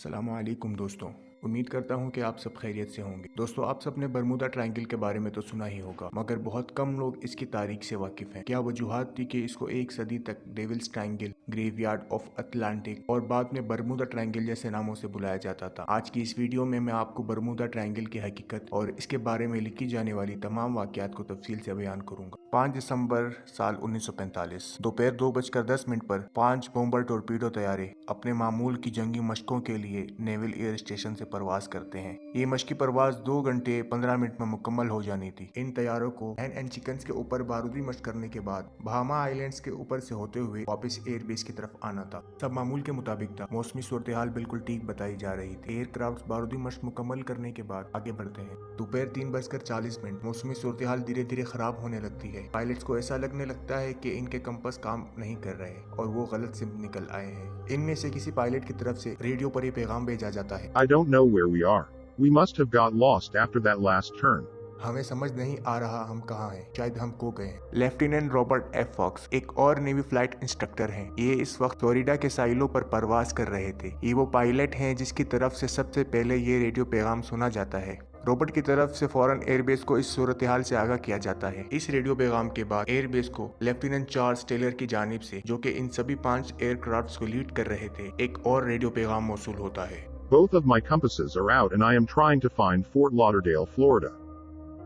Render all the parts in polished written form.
अस्सलामुअलैकुम दोस्तों, उम्मीद करता हूं कि आप सब खैरियत से होंगे। दोस्तों, आप सबने बरमूदा ट्रायंगल के बारे में तो सुना ही होगा, मगर बहुत कम लोग इसकी तारीख से वाकिफ हैं। क्या वजूहात थी कि इसको एक सदी तक devil's triangle, graveyard of Atlantic और बाद में बरमूदा ट्रायंगल जैसे नामों से बुलाया जाता था। आज की इस वीडियो में मैं आपको बरमूदा ट्रायंगल की हकीकत और इसके बारे में लिखी जाने वाली तमाम वाकयात को तफसील से बयान करूंगा। 5 दिसंबर साल 1945 दोपहर 2:10 पर 5 बॉम्बर टोरपीडो तैयारे अपने मामूल की जंगी मशकों के लिए नेवल एयर स्टेशन से परवाज करते हैं। ये मशकी परवाज 2 घंटे 15 मिनट में मुकम्मल हो जानी थी। इन तैयारों को हैन एंड चिकन्स के ऊपर बारूदी मशक करने के बाद बहामा आइलैंड्स के ऊपर से होते हुए वापस एयरबेस की तरफ आना था। सब मामूल के मुताबिक था। मौसमी सूरत हाल बिल्कुल ठीक बताई जा रही थी। एयरक्राफ्ट बारूदी मशक मुकम्मल करने के बाद आगे बढ़ते हैं। दोपहर 3:40 मौसमी सूरत हाल धीरे धीरे खराब होने लगती है। पायलट्स को ऐसा लगने लगता है कि इनके कंपास काम नहीं कर रहे और वो गलत सिमत निकल आए हैं। इनमें से किसी पायलट की तरफ से रेडियो पर ये पैगाम भेजा जाता है, I don't know where we are. We must have got lost after that last turn. हमें समझ नहीं आ रहा हम कहाँ हैं, शायद हम खो गए हैं। लेफ्टिनेंट रॉबर्ट एफ फॉक्स एक और नेवी फ्लाइट इंस्ट्रक्टर हैं। ये इस वक्त फ्लोरिडा के साइलों पर परवाज कर रहे थे। ये वो पायलट हैं जिसकी तरफ से सबसे पहले ये रेडियो पैगाम सुना जाता है। रॉबर्ट की तरफ से फौरन एयरबेस को इस सूरत हाल से आगाह किया जाता है। इस रेडियो पैगाम के बाद एयरबेस को लेफ्टिनेंट चार्ल्स टेलर की जानिब से, जो कि इन सभी 5 एयरक्राफ्ट को लीड कर रहे थे, एक और रेडियो पैगाम मौसूल होता है। Both of my compasses are out and I am trying to find Fort Lauderdale, Florida.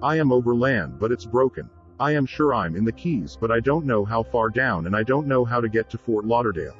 I am over land, but it's broken. I am sure I'm in the Keys, but I don't know how far down and I don't know how to get to Fort Lauderdale.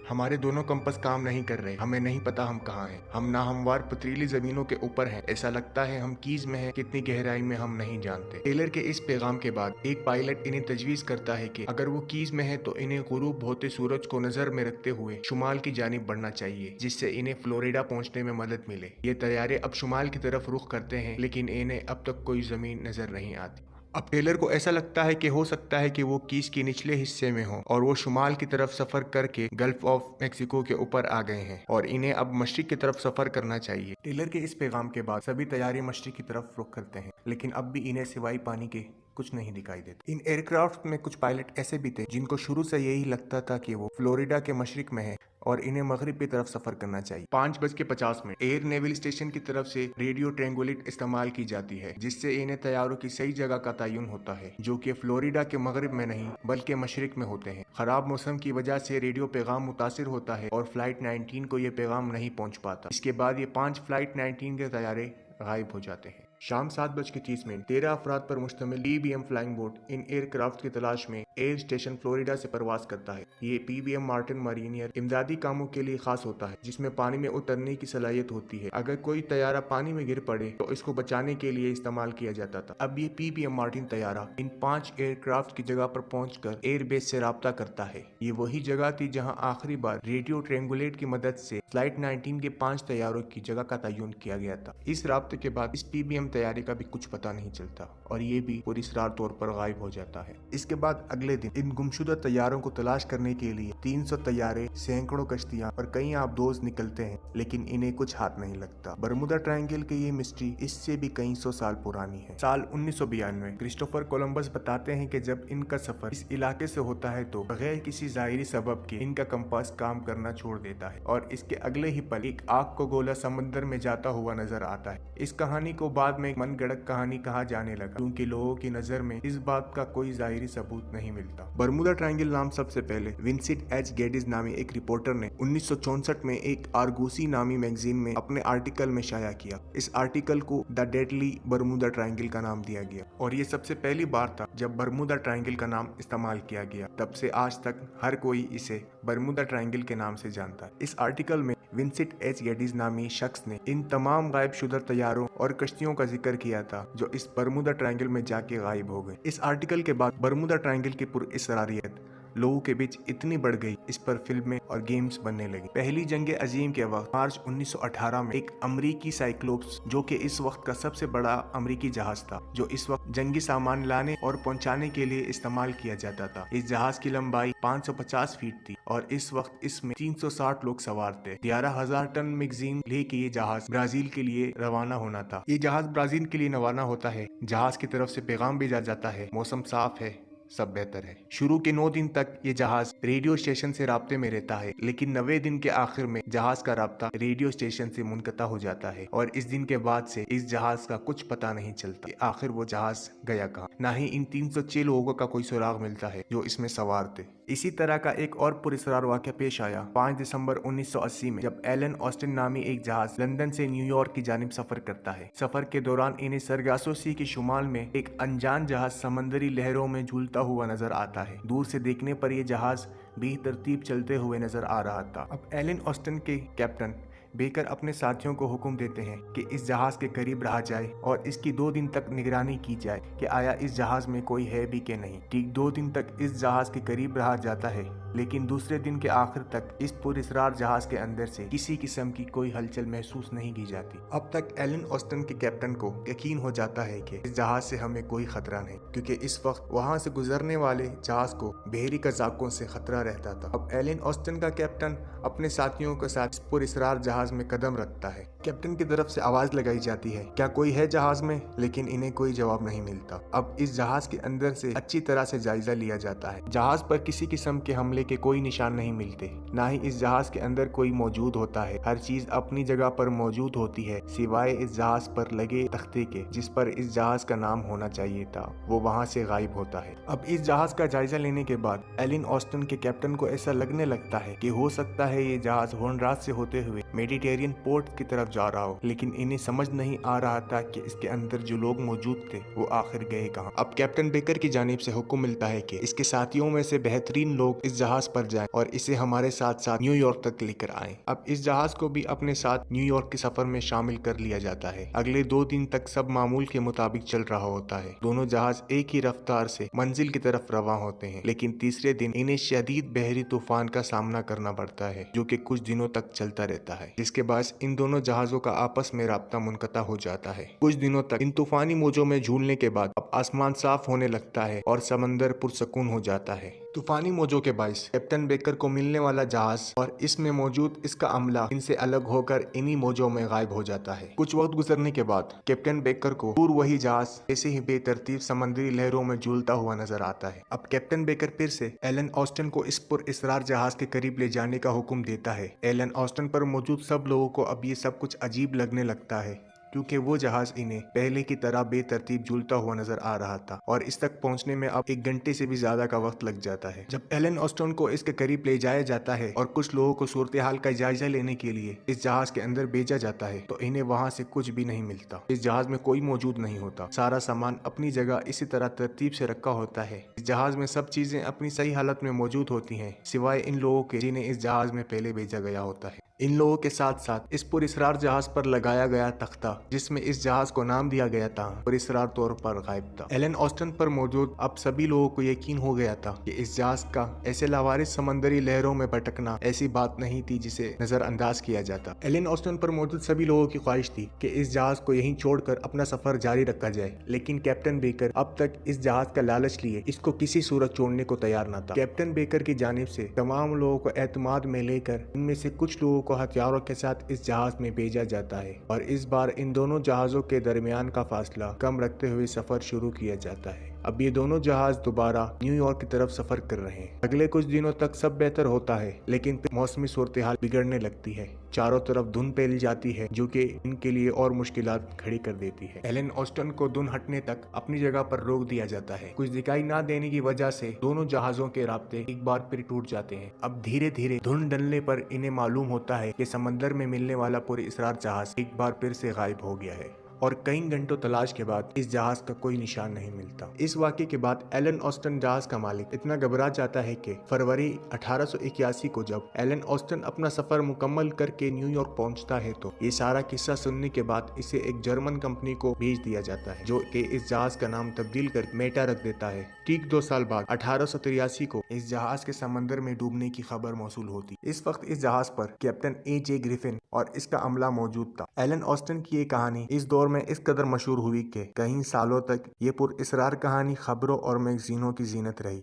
हमारे दोनों compass काम नहीं कर रहे। हमें नहीं पता हम कहाँ हैं। हम ना हमवार पथरीली जमीनों के ऊपर हैं। ऐसा लगता है हम कीज में हैं। कितनी गहराई में हम नहीं जानते। टेलर के इस पैगाम के बाद एक पायलट इन्हें तजवीज करता है कि अगर वो कीज में है तो इन्हें गुरूब होते सूरज को नजर में रखते हुए शुमाल की जानिब बढ़ना चाहिए, जिससे इन्हें फ्लोरिडा पहुंचने में मदद मिले। ये तैयारे अब शुमाल की तरफ रुख करते हैं, लेकिन इन्हें अब तक कोई जमीन नजर नहीं आती। अब टेलर को ऐसा लगता है कि हो सकता है कि वो कीज के निचले हिस्से में हो और वो शुमाल की तरफ सफर करके गल्फ ऑफ मेक्सिको के ऊपर आ गए हैं और इन्हें अब मशरिक की तरफ सफर करना चाहिए। टेलर के इस पैगाम के बाद सभी तैयारी मशरिक की तरफ रुख करते हैं, लेकिन अब भी इन्हें सिवाय पानी के कुछ नहीं दिखाई देता। इन एयरक्राफ्ट में कुछ पायलट ऐसे भी थे जिनको शुरू से यही लगता था कि वो फ्लोरिडा के मशरिक में है और इन्हें मगरिब की तरफ सफर करना चाहिए। 5:50 एयर नेवल स्टेशन की तरफ से रेडियो ट्रेंगुलेट इस्तेमाल की जाती है, जिससे इन्हें तैयारों की सही जगह का तयन होता है, जो कि फ्लोरिडा के मगरिब में नहीं बल्कि मशरिक में होते हैं। खराब मौसम की वजह से रेडियो पैगाम मुतासिर होता है और फ्लाइट 19 को ये पैगाम नहीं पहुंच पाता। इसके बाद ये 5 फ्लाइट 19 के तैयारे गायब हो जाते हैं। शाम 7:30 13 अफराद पर मुश्तमिल PBM flying boat in aircraft की तलाश में एयर स्टेशन फ्लोरिडा से परवाज करता है। ये PBM मार्टिन मरीनियर इमदादी कामों के लिए खास होता है, जिसमें पानी में उतरने की सलाहियत होती है। अगर कोई तैयारा पानी में गिर पड़े तो इसको बचाने के लिए इस्तेमाल किया जाता था। अब ये PBM मार्टिन तैयारा इन 5 एयरक्राफ्ट की जगह पर पहुंचकर एयरबेस से राब्ता करता है। ये वही जगह थी जहां आखिरी बार रेडियो ट्रेंगुलेट की मदद से फ्लाइट 19 के 5 तैयारों की जगह का तयन किया गया था। इस राब्ते के बाद इस PBM तैयारी का भी कुछ पता नहीं चलता और ये भी पुरस्रार तौर पर गायब हो जाता है। इसके बाद अगले दिन इन गुमशुदा तैयारों को तलाश करने के लिए 300 तैयारे, सैकड़ों कश्तियां और कई आबदोज निकलते हैं, लेकिन इन्हें कुछ हाथ नहीं लगता। बरमूदा ट्रायंगल की ये मिस्ट्री इससे भी कई सौ साल पुरानी है। साल 1992 क्रिस्टोफर कोलंबस बताते हैं कि जब इनका सफर इस इलाके से होता है तो बगैर किसी जाहिरी सबब के इनका कंपास काम करना छोड़ देता है और इसके अगले ही पल एक आग को गोला समंदर में जाता हुआ नजर आता है। इस कहानी को बाद में मनगढ़ंत कहानी कहा जाने लगा, क्योंकि लोगों की नजर में इस बात का कोई जाहिरी सबूत नहीं मिलता। बरमूदा ट्रायंगल नाम सबसे पहले विंसेंट एच गेडिस नामी एक रिपोर्टर ने 1964 में एक आर्गोसी नामी मैगजीन में अपने आर्टिकल में शाया किया। इस आर्टिकल को द डेडली बरमूदा ट्रायंगल का नाम दिया गया और ये सबसे पहली बार था जब बरमूदा ट्रायंगल का नाम इस्तेमाल किया गया। तब से आज तक हर कोई इसे बरमूदा ट्रायंगल के नाम से जानता है। इस आर्टिकल में विंसेंट एच गेडिस नामी शख्स ने इन तमाम गायब शुदा तैयारों और कश्तियों का जिक्र किया था जो इस बरमूदा ट्रायंगल में जाके गायब हो गए। इस आर्टिकल के बाद बरमूदा ट्रायंगल की पुरअसरारियत लोगों के बीच इतनी बढ़ गई, इस पर फिल्में और गेम्स बनने लगी। पहली जंग अजीम के वक्त मार्च 1918 में एक अमरीकी साइक्लोप्स, जो कि इस वक्त का सबसे बड़ा अमरीकी जहाज था, जो इस वक्त जंगी सामान लाने और पहुंचाने के लिए इस्तेमाल किया जाता था। इस जहाज की लंबाई 550 फीट थी और इस वक्त इसमें 360 लोग सवार थे। 11,000 टन मैगजीन लेके ये जहाज ब्राजील के लिए रवाना होना था। ये जहाज ब्राजील के लिए रवाना होता है। जहाज की तरफ से पैगाम भेजा जाता है, मौसम साफ है, सब बेहतर है। शुरू के 9 दिन तक ये जहाज रेडियो स्टेशन से राब्ते में रहता है, लेकिन 90 दिन के आखिर में जहाज का राब्ता रेडियो स्टेशन से मुनक़ता हो जाता है और इस दिन के बाद से इस जहाज का कुछ पता नहीं चलता कि आखिर वो जहाज गया कहाँ। ना ही इन 306 लोगों का कोई सुराग मिलता है जो इसमें सवार थे। इसी तरह का एक और पुरस्कार वाक़या पेश आया 5 दिसंबर 1980 में, जब एलन ऑस्टिन नामी एक जहाज लंदन से न्यूयॉर्क की जानिब सफर करता है। सफर के दौरान इन्हें सरगासो सी के शुमाल में एक अनजान जहाज समंदरी लहरों में झूलता हुआ नजर आता है। दूर से देखने पर यह जहाज बेतरतीब चलते हुए नजर आ रहा था। अब एलन ऑस्टिन के कैप्टन बेकर अपने साथियों को हुक्म देते हैं कि इस जहाज के करीब रहा जाए और इसकी 2 दिन तक निगरानी की जाए कि आया इस जहाज में कोई है भी कि नहीं। ठीक 2 दिन तक इस जहाज के करीब रहा जाता है, लेकिन दूसरे दिन के आखिर तक इस पुरस्कार जहाज के अंदर से किसी किस्म की कोई हलचल महसूस नहीं की जाती। अब तक एलन ऑस्टिन के कैप्टन को यकीन हो जाता है कि इस जहाज से हमें कोई खतरा नहीं, क्योंकि इस वक्त वहां से गुजरने वाले जहाज को बहरी कज़ाकों से खतरा रहता था। अब एलन ऑस्टिन का कैप्टन अपने साथियों के साथ पुरस्कार जहाज में कदम रखता है। कैप्टन की तरफ से आवाज लगाई जाती है, क्या कोई है जहाज में? लेकिन इन्हें कोई जवाब नहीं मिलता। अब इस जहाज के अंदर से अच्छी तरह से जायजा लिया जाता है। जहाज पर किसी किस्म के हमले के कोई निशान नहीं मिलते, ना ही इस जहाज के अंदर कोई मौजूद होता है। हर चीज अपनी जगह पर मौजूद होती है सिवाय इस जहाज पर लगे तख्ते के जिस पर इस जहाज का नाम होना चाहिए था, वो वहाँ से गायब होता है। अब इस जहाज का जायजा लेने के बाद एलन ऑस्टिन के कैप्टन को ऐसा लगने लगता है कि हो सकता है ये जहाज होंडरास से होते हुए मेडिटेरियन पोर्ट की तरफ जा रहा हो, लेकिन इन्हें समझ नहीं आ रहा था कि इसके अंदर जो लोग मौजूद थे वो आखिर गए कहाँ। अब कैप्टन बेकर की जानिब से हुक्म मिलता है कि इसके साथियों में से बेहतरीन लोग इस जहाज पर जाएं और इसे हमारे साथ साथ न्यूयॉर्क तक लेकर आएं। अब इस जहाज को भी अपने साथ न्यूयॉर्क के सफर में शामिल कर लिया जाता है। अगले 2 दिन तक सब मामूल के मुताबिक चल रहा होता है। दोनों जहाज एक ही रफ्तार से मंजिल की तरफ रवा होते हैं, लेकिन तीसरे दिन इन्हें शदीद बहरी तूफान का सामना करना पड़ता है जो कि कुछ दिनों तक चलता रहता है, जिसके बाद इन दोनों जहाजों का आपस में राब्ता मुनक़ता हो जाता है। कुछ दिनों तक इन तूफानी मौजों में झूलने के बाद अब आसमान साफ होने लगता है और समंदर पुरसकून हो जाता है। तूफानी मौजों के बाइस कैप्टन बेकर को मिलने वाला जहाज और इसमें मौजूद इसका अमला इनसे अलग होकर इन्हीं मौजों में गायब हो जाता है। कुछ वक्त गुजरने के बाद कैप्टन बेकर को दूर वही जहाज ऐसे ही बेतरतीब समंदरी लहरों में झूलता हुआ नजर आता है। अब कैप्टन बेकर फिर से एलन ऑस्टिन को इस पुरअसरार जहाज के करीब ले जाने का हुक्म देता है। एलन ऑस्टिन पर मौजूद सब लोगों को अब ये सब कुछ अजीब लगने लगता है, क्योंकि वो जहाज इन्हें पहले की तरह बेतरतीब झूलता हुआ नजर आ रहा था और इस तक पहुंचने में अब 1 घंटे से भी ज्यादा का वक्त लग जाता है। जब एलन ऑस्टिन को इसके करीब ले जाया जाता है और कुछ लोगों को सूरत हाल का जायजा लेने के लिए इस जहाज के अंदर भेजा जाता है, तो इन्हें वहां से कुछ भी नहीं मिलता। इस जहाज में कोई मौजूद नहीं होता। सारा सामान अपनी जगह इसी तरह तरतीब से रखा होता है। इस जहाज में सब चीजें अपनी सही हालत में मौजूद होती हैं, सिवाय इन लोगों के जिन्हें इस जहाज में पहले भेजा गया होता है। इन लोगों के साथ साथ इस पुरअसरार जहाज पर लगाया गया तख्ता जिसमें इस जहाज को नाम दिया गया था, पुरअसरार तौर पर गायब था। एलन ऑस्टिन पर मौजूद अब सभी लोगों को यकीन हो गया था कि इस जहाज का ऐसे लावारिस समंदरी लहरों में भटकना ऐसी बात नहीं थी जिसे नजरअंदाज किया जाता। एलन ऑस्टिन पर मौजूद सभी लोगों की ख्वाहिश थी कि इस जहाज को यहीं छोड़कर अपना सफर जारी रखा जाए, लेकिन कैप्टन बेकर अब तक इस जहाज का लालच लिए इसको किसी सूरत छोड़ने को तैयार न था। कैप्टन बेकर की जानिब से तमाम लोगों को एतमाद में लेकर इनमें से कुछ लोगों को हथियारों के साथ इस जहाज में भेजा जाता है और इस बार इन दोनों जहाजों के दरमियान का फासला कम रखते हुए सफर शुरू किया जाता है। अब ये दोनों जहाज दोबारा न्यूयॉर्क की तरफ सफर कर रहे हैं। अगले कुछ दिनों तक सब बेहतर होता है, लेकिन फिर मौसमी सूरत हाल बिगड़ने लगती है। चारों तरफ धुंध फैल जाती है जो कि इनके लिए और मुश्किलात खड़ी कर देती है। एलन ऑस्टिन को धुंध हटने तक अपनी जगह पर रोक दिया जाता है। कुछ दिखाई ना देने की वजह से दोनों जहाजों के राब्ते एक बार फिर टूट जाते हैं। अब धीरे धीरे धुंध डलने पर इन्हें मालूम होता है कि समंदर में मिलने वाला पुरअसरार जहाज एक बार फिर से गायब हो गया है और कई घंटों तलाश के बाद इस जहाज का कोई निशान नहीं मिलता। इस वाक़े के बाद एलन ऑस्टिन जहाज का मालिक इतना घबरा जाता है कि फरवरी 1881 को जब एलन ऑस्टिन अपना सफर मुकम्मल करके न्यूयॉर्क पहुंचता है तो ये सारा किस्सा सुनने के बाद इसे एक जर्मन कंपनी को भेज दिया जाता है जो कि इस जहाज का नाम तब्दील कर मेटा रख देता है। ठीक 2 साल बाद 1883 को इस जहाज के समंदर में डूबने की खबर मौसूल होती। इस वक्त इस जहाज पर कैप्टन A.J. ग्रिफिन और इसका अमला मौजूद था। एलन ऑस्टिन की ये कहानी इस दौर में इस कदर मशहूर हुई कि कई सालों तक ये पुरअसरार कहानी खबरों और मैगजीनों की जीनत रही।